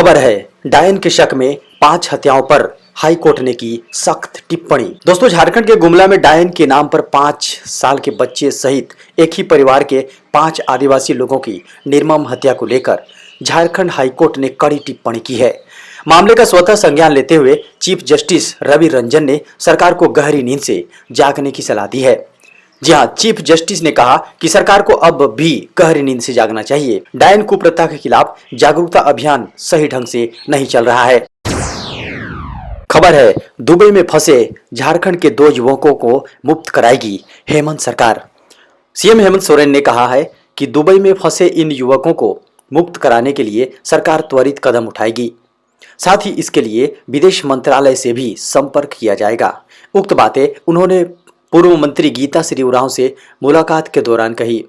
खबर है, डायन के शक में 5 हत्याओं पर हाई कोर्ट ने की सख्त टिप्पणी। दोस्तों, झारखंड के गुमला में डायन के नाम पर 5 साल के बच्चे सहित एक ही परिवार के 5 आदिवासी लोगों की निर्मम हत्या को लेकर झारखंड हाई कोर्ट ने कड़ी टिप्पणी की है। मामले का स्वतः संज्ञान लेते हुए चीफ जस्टिस रवि रंजन ने सरकार को गहरी नींद से जागने की सलाह दी है। जी हाँ, चीफ जस्टिस ने कहा कि सरकार को अब भी गहरी नींद से जागना चाहिए। डायन कुप्रथा के खिलाफ जागरूकता अभियान सही ढंग से नहीं चल रहा है। खबर है, दुबई में फंसे झारखंड के 2 युवकों को मुक्त कराएगी हेमंत सरकार। सीएम हेमंत सोरेन ने कहा है कि दुबई में फंसे इन युवकों को मुक्त कराने के लिए सरकार त्वरित कदम उठाएगी। साथ ही इसके लिए विदेश मंत्रालय से भी संपर्क किया जाएगा। उक्त बातें उन्होंने पूर्व मंत्री गीता श्री उरांव से मुलाकात के दौरान कही।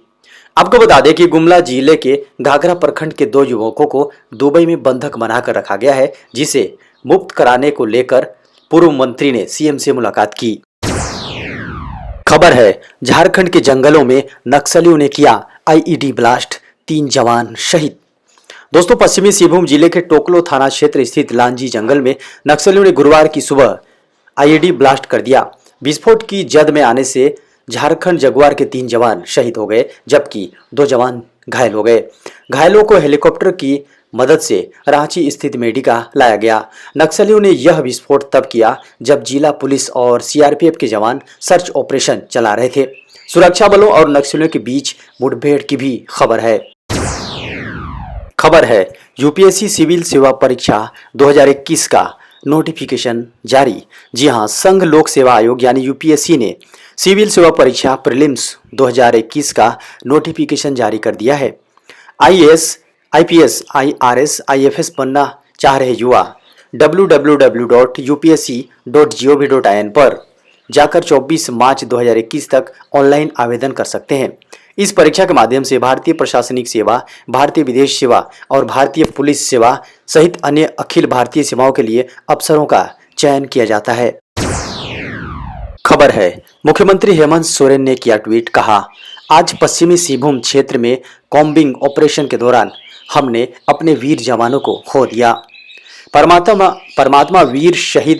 आपको बता दें कि गुमला जिले के घाघरा प्रखंड के 2 युवकों को दुबई में बंधक बनाकर रखा गया है, जिसे मुक्त कराने को लेकर पूर्व मंत्री ने सीएम से मुलाकात की। खबर है, झारखंड के जंगलों में नक्सलियों ने किया आईईडी ब्लास्ट, 3 जवान शहीद। दोस्तों, पश्चिमी सिंहभूम जिले के टोकलो थाना क्षेत्र स्थित लांजी जंगल में नक्सलियों ने गुरुवार की सुबह आईईडी ब्लास्ट कर दिया। विस्फोट की जद में आने से झारखंड जगुआर के 3 जवान शहीद हो गए, जबकि 2 जवान घायल हो गए। घायलों को हेलीकॉप्टर की मदद से रांची स्थित मेडिका लाया गया। नक्सलियों ने यह विस्फोट तब किया जब जिला पुलिस और सीआरपीएफ के जवान सर्च ऑपरेशन चला रहे थे। सुरक्षा बलों और नक्सलियों के बीच मुठभेड़ की भी खबर है। खबर है, यूपीएससी सिविल सेवा परीक्षा 2021 का नोटिफिकेशन जारी। जी हां, संघ लोक सेवा आयोग यानी यूपीएससी ने सिविल सेवा परीक्षा प्रीलिम्स 2021 का नोटिफिकेशन जारी कर दिया है। आईएएस, आईपीएस, आईआरएस, आईएफएस बनना चाह रहे युवा www.upsc.gov.in पर जाकर 24 मार्च 2021 तक ऑनलाइन आवेदन कर सकते हैं। इस परीक्षा के माध्यम से भारतीय प्रशासनिक सेवा, भारतीय विदेश सेवा और भारतीय पुलिस सेवा सहित अन्य अखिल भारतीय सेवाओं के लिए अवसरों का चयन किया जाता है। खबर है, मुख्यमंत्री हेमंत सोरेन ने किया ट्वीट, कहा, आज पश्चिमी सिंहभूम क्षेत्र में कॉम्बिंग ऑपरेशन के दौरान हमने अपने वीर जवानों को खो दिया। परमात्मा वीर शहीद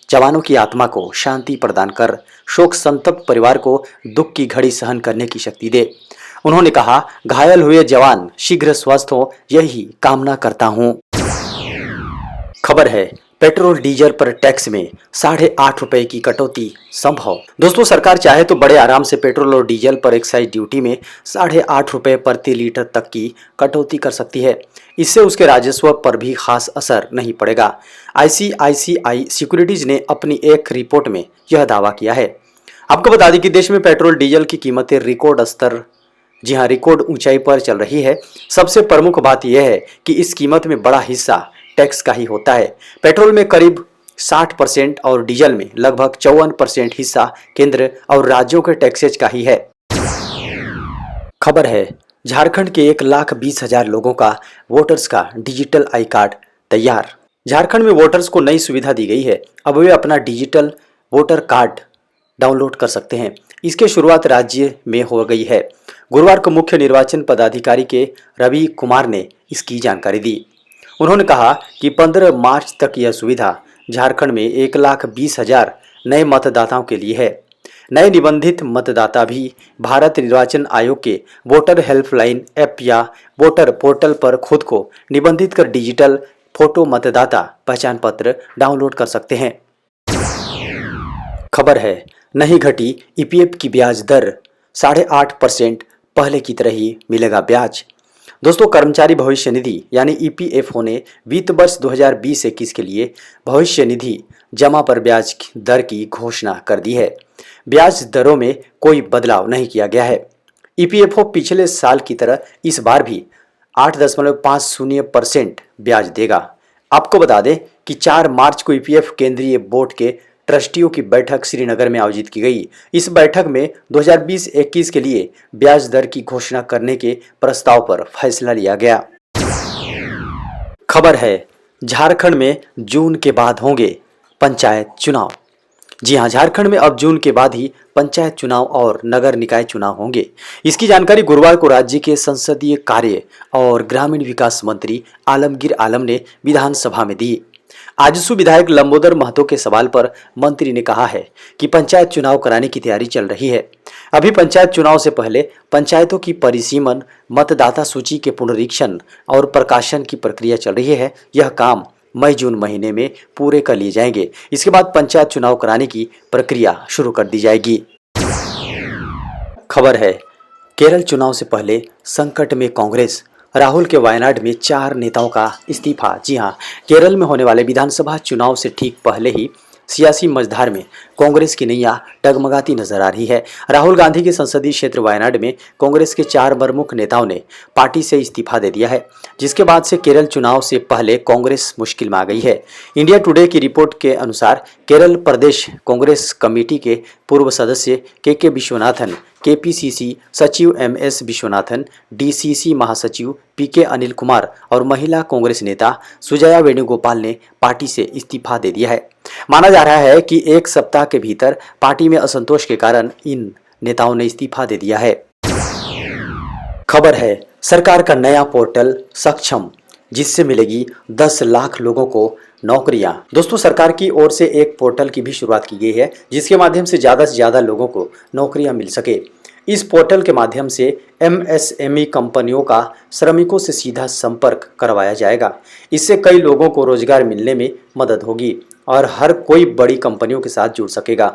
जवानों की आत्मा को शांति प्रदान कर शोक संतप्त परिवार को दुख की घड़ी सहन करने की शक्ति दे। उन्होंने कहा, घायल हुए जवान शीघ्र स्वस्थ हो, यही कामना करता हूं। खबर है, पेट्रोल डीजल पर टैक्स में 8.5 रुपए की कटौती संभव। दोस्तों, सरकार चाहे तो बड़े आराम से पेट्रोल और डीजल पर एक्साइज ड्यूटी में 8.5 रुपए प्रति लीटर तक की कटौती कर सकती है। इससे उसके राजस्व पर भी खास असर नहीं पड़ेगा। आईसीआईसीआई सिक्योरिटीज ने अपनी एक रिपोर्ट में यह दावा किया है। आपको बता दें कि देश में पेट्रोल डीजल की कीमतें रिकॉर्ड स्तर, जी हाँ, रिकॉर्ड ऊंचाई पर चल रही है। सबसे प्रमुख बात यह है कि इस कीमत में बड़ा हिस्सा टैक्स का ही होता है। पेट्रोल में करीब 60% और डीजल में लगभग 54% हिस्सा केंद्र और राज्यों के टैक्सेज का ही है। खबर है, झारखंड के 1,20,000 लोगों का वोटर्स का डिजिटल आई कार्ड तैयार। झारखंड में वोटर्स को नई सुविधा दी गई है। अब वे अपना डिजिटल वोटर कार्ड डाउनलोड कर सकते हैं। इसकी शुरुआत राज्य में हो गई है। गुरुवार को मुख्य निर्वाचन पदाधिकारी के रवि कुमार ने इसकी जानकारी दी। उन्होंने कहा कि 15 मार्च तक यह सुविधा झारखंड में 1,20,000 नए मतदाताओं के लिए है। नए निबंधित मतदाता भी भारत निर्वाचन आयोग के वोटर हेल्पलाइन ऐप या वोटर पोर्टल पर खुद को निबंधित कर डिजिटल फोटो मतदाता पहचान पत्र डाउनलोड कर सकते हैं। खबर है, नहीं घटी ईपीएफ की ब्याज दर, 8.5% पहले की तरह ही मिलेगा ब्याज। दोस्तों, कर्मचारी भविष्य निधि यानी ईपीएफओ ने वित्त वर्ष 2020-21 के लिए भविष्य निधि जमा पर ब्याज दर की घोषणा कर दी है। ब्याज दरों में कोई बदलाव नहीं किया गया है। ईपीएफओ पिछले साल की तरह इस बार भी 8.50% ब्याज देगा। आपको बता दें कि 4 मार्च को ईपीएफ केंद्रीय बोर्ड के ट्रस्टियों की बैठक श्रीनगर में आयोजित की गई। इस बैठक में 2020-21 के लिए ब्याज दर की घोषणा करने के प्रस्ताव पर फैसला लिया गया। खबर है, झारखंड में जून के बाद होंगे पंचायत चुनाव। जी हां, झारखंड में अब जून के बाद ही पंचायत चुनाव और नगर निकाय चुनाव होंगे। इसकी जानकारी गुरुवार को राज्य के संसदीय कार्य और ग्रामीण विकास मंत्री आलमगीर आलम ने विधानसभा में दी। आजसू विधायक लंबोदर महतो के सवाल पर मंत्री ने कहा है कि पंचायत चुनाव कराने की तैयारी चल रही है। अभी पंचायत चुनाव से पहले पंचायतों की परिसीमन, मतदाता सूची के पुनरीक्षण और प्रकाशन की प्रक्रिया चल रही है। यह काम मई जून महीने में पूरे कर लिए जाएंगे। इसके बाद पंचायत चुनाव कराने की प्रक्रिया शुरू कर दी जाएगी। खबर है, केरल चुनाव से पहले संकट में कांग्रेस। राहुल के वायनाड में 4 नेताओं का इस्तीफा। जी हां, केरल में होने वाले विधानसभा चुनाव से ठीक पहले ही सियासी मझधार में कांग्रेस की नैया डगमगाती नजर आ रही है। राहुल गांधी के संसदीय क्षेत्र वायनाड में कांग्रेस के 4 प्रमुख नेताओं ने पार्टी से इस्तीफा दे दिया है, जिसके बाद से केरल चुनाव से पहले कांग्रेस मुश्किल में आ गई है। इंडिया टुडे की रिपोर्ट के अनुसार केरल प्रदेश कांग्रेस कमेटी के पूर्व सदस्य के विश्वनाथन, केपीसीसी सचिव एमएस विश्वनाथन, डीसीसी महासचिव पीके अनिल कुमार और महिला कांग्रेस नेता सुजया वेणुगोपाल ने पार्टी से इस्तीफा दे दिया है। माना जा रहा है कि एक सप्ताह के भीतर पार्टी में असंतोष के कारण इन नेताओं ने इस्तीफा दे दिया है। खबर है, सरकार का नया पोर्टल सक्षम, जिससे मिलेगी 10 लाख लोगों को नौकरियां। दोस्तों, सरकार की ओर से एक पोर्टल की भी शुरुआत की गई है, जिसके माध्यम से ज़्यादा लोगों को नौकरियां मिल सके। इस पोर्टल के माध्यम से एमएसएमई कंपनियों का श्रमिकों से सीधा संपर्क करवाया जाएगा। इससे कई लोगों को रोजगार मिलने में मदद होगी और हर कोई बड़ी कंपनियों के साथ जुड़ सकेगा।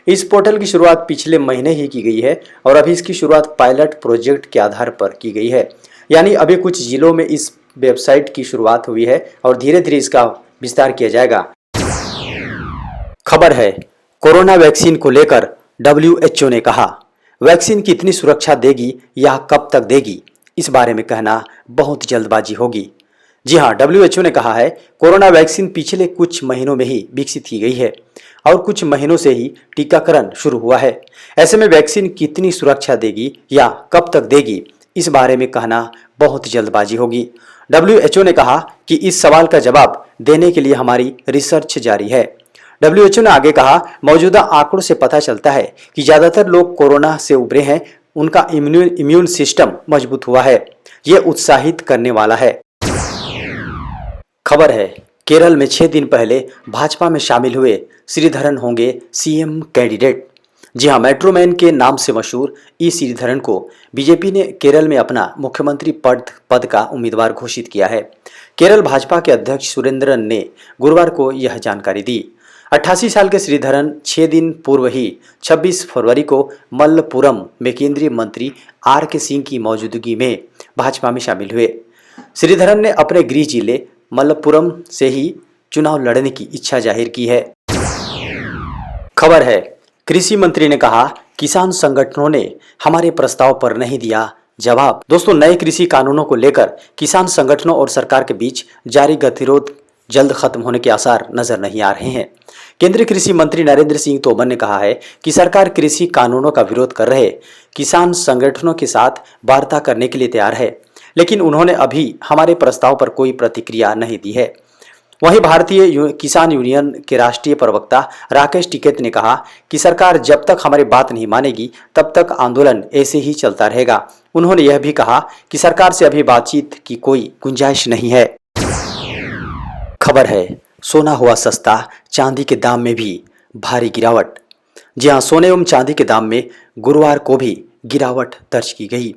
इस पोर्टल की शुरुआत पिछले महीने ही की गई है और अभी इसकी शुरुआत पायलट प्रोजेक्ट के आधार पर की गई है। यानी अभी कुछ जिलों में इस वेबसाइट की शुरुआत हुई है और धीरे धीरे इसका विस्तार किया जाएगा। खबर है, कोरोना वैक्सीन को लेकर WHO ने कहा, वैक्सीन कितनी सुरक्षा देगी या कब तक देगी, इस बारे में कहना बहुत जल्दबाजी होगी। जी हां, WHO ने कहा है, कोरोना वैक्सीन पिछले कुछ महीनों में ही विकसित की गई है और कुछ महीनों से ही टीकाकरण शुरू हुआ है। ऐसे में वैक्सीन कितनी सुरक्षा देगी या कब तक देगी, इस बारे में कहना बहुत जल्दबाजी होगी। WHO ने कहा कि इस सवाल का जवाब देने के लिए हमारी रिसर्च जारी है। WHO ने आगे कहा, मौजूदा आंकड़ों से पता चलता है कि ज़्यादातर लोग कोरोना से उबरे हैं, उनका इम्यून सिस्टम मजबूत हुआ है। ये उत्साहित करने वाला है। खबर है, केरल में 6 दिन पहले भाजपा में शामिल हुए श्रीधरन होंगे सीएम कैंडिडेट। जी हां, मेट्रोमैन के नाम से मशहूर ई श्रीधरन को बीजेपी ने केरल में अपना मुख्यमंत्री पद का उम्मीदवार घोषित किया है। केरल भाजपा के अध्यक्ष सुरेंद्रन ने गुरुवार को यह जानकारी दी। 88 साल के श्रीधरन 6 दिन पूर्व ही 26 फरवरी को मल्लपुरम में केंद्रीय मंत्री RK सिंह की मौजूदगी में भाजपा में शामिल हुए। श्रीधरन ने अपने गृह जिले मल्लपुरम से ही चुनाव लड़ने की इच्छा जाहिर की है। खबर है, कृषि मंत्री ने कहा, किसान संगठनों ने हमारे प्रस्ताव पर नहीं दिया जवाब। दोस्तों, नए कृषि कानूनों को लेकर किसान संगठनों और सरकार के बीच जारी गतिरोध जल्द खत्म होने के आसार नजर नहीं आ रहे हैं। केंद्रीय कृषि मंत्री नरेंद्र सिंह तोमर ने कहा है कि सरकार कृषि कानूनों का विरोध कर रहे किसान संगठनों के साथ वार्ता करने के लिए तैयार है, लेकिन उन्होंने अभी हमारे प्रस्ताव पर कोई प्रतिक्रिया नहीं दी है। वहीं भारतीय किसान यूनियन के राष्ट्रीय प्रवक्ता राकेश टिकैत ने कहा कि सरकार जब तक हमारी बात नहीं मानेगी तब तक आंदोलन ऐसे ही चलता रहेगा। उन्होंने यह भी कहा कि सरकार से अभी बातचीत की कोई गुंजाइश नहीं है। खबर है, सोना हुआ सस्ता, चांदी के दाम में भी भारी गिरावट। जी हां, सोने एवं चांदी के दाम में गुरुवार को भी गिरावट दर्ज की गई।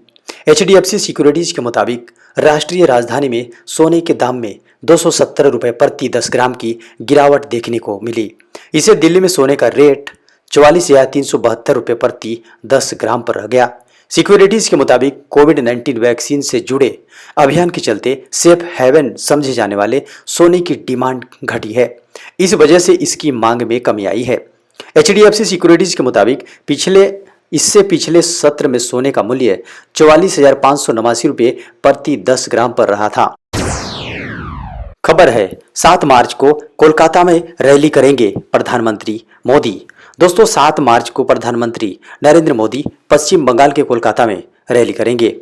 HDFC सिक्योरिटीज के मुताबिक राष्ट्रीय राजधानी में सोने के दाम में 270 रुपये प्रति 10 ग्राम की गिरावट देखने को मिली। इसे दिल्ली में सोने का रेट 44,372 रुपये प्रति 10 ग्राम पर रह गया। सिक्योरिटीज के मुताबिक कोविड-19 वैक्सीन से जुड़े अभियान के चलते सेफ हेवन समझे जाने वाले सोने की डिमांड घटी है। इस वजह से इसकी मांग में कमी आई है। HDFC सिक्योरिटीज के मुताबिक इससे पिछले सत्र में सोने का मूल्य 44,589 रुपये प्रति 10 ग्राम पर रहा था। खबर है, 7 मार्च को कोलकाता में रैली करेंगे प्रधानमंत्री मोदी। दोस्तों, 7 मार्च को प्रधानमंत्री नरेंद्र मोदी पश्चिम बंगाल के कोलकाता में रैली करेंगे।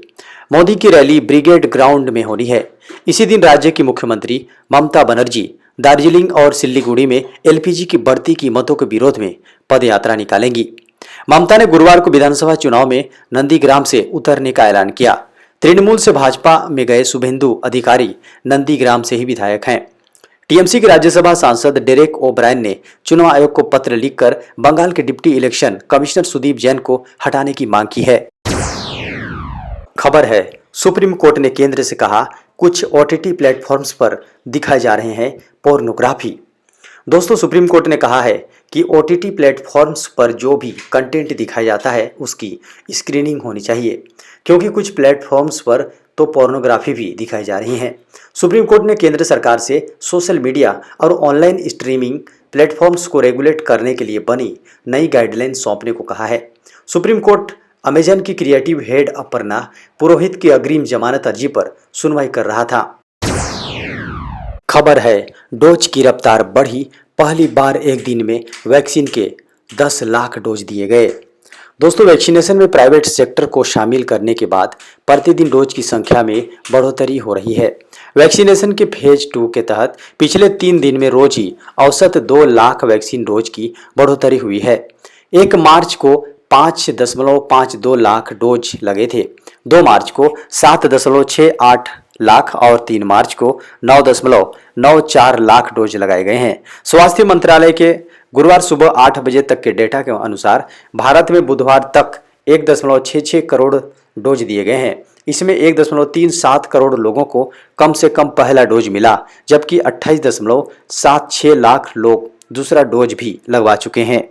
मोदी की रैली ब्रिगेड ग्राउंड में होनी है। इसी दिन राज्य की मुख्यमंत्री ममता बनर्जी दार्जिलिंग और सिल्लीगुड़ी में एलपीजी की बढ़ती कीमतों के विरोध में पद यात्रा निकालेंगी। ममता ने गुरुवार को विधानसभा चुनाव में नंदीग्राम से उतरने का ऐलान किया। तृणमूल से भाजपा में गए शुभेंदु अधिकारी नंदीग्राम से ही विधायक हैं। टीएमसी के राज्यसभा सांसद डेरेक ओब्रायन ने चुनाव आयोग को पत्र लिखकर बंगाल के deputy election commissioner Sudeep Jain को हटाने की मांग की है। खबर है, सुप्रीम कोर्ट ने केंद्र से कहा कुछ ओटीटी प्लेटफॉर्म्स पर दिखाए जा रहे हैं पोर्नोग्राफी। दोस्तों, सुप्रीम कोर्ट ने कहा है कि ओटीटी प्लेटफॉर्म्स पर जो भी कंटेंट दिखाया जाता है उसकी स्क्रीनिंग होनी चाहिए, क्योंकि कुछ प्लेटफॉर्म्स पर तो पोर्नोग्राफी भी दिखाई जा रही है। सुप्रीम कोर्ट ने केंद्र सरकार से सोशल मीडिया और ऑनलाइन स्ट्रीमिंग प्लेटफॉर्म्स को रेगुलेट करने के लिए बनी नई गाइडलाइन सौंपने को कहा है। सुप्रीम कोर्ट अमेजन की क्रिएटिव हेड अपर्णा पुरोहित की अग्रिम जमानत अर्जी पर सुनवाई कर रहा था। खबर है, डोज की रफ्तार बढ़ी, पहली बार एक दिन में वैक्सीन के 10 लाख डोज दिए गए। दोस्तों, वैक्सीनेशन में प्राइवेट सेक्टर को शामिल करने के बाद प्रतिदिन डोज की संख्या में बढ़ोतरी हो रही है। वैक्सीनेशन के फेज 2 के तहत पिछले 3 दिन में रोज ही औसत 2 लाख वैक्सीन डोज की बढ़ोतरी हुई है। 1 मार्च को 5.52 लाख डोज लगे थे, 2 मार्च को 7.68 लाख और 3 मार्च को 9.94 लाख डोज लगाए गए हैं। स्वास्थ्य मंत्रालय के गुरुवार सुबह 8 बजे तक के डेटा के अनुसार भारत में बुधवार तक 1.66 करोड़ डोज दिए गए हैं। इसमें 1.37 करोड़ लोगों को कम से कम पहला डोज मिला, जबकि 28.76 लाख लोग दूसरा डोज भी लगवा चुके हैं।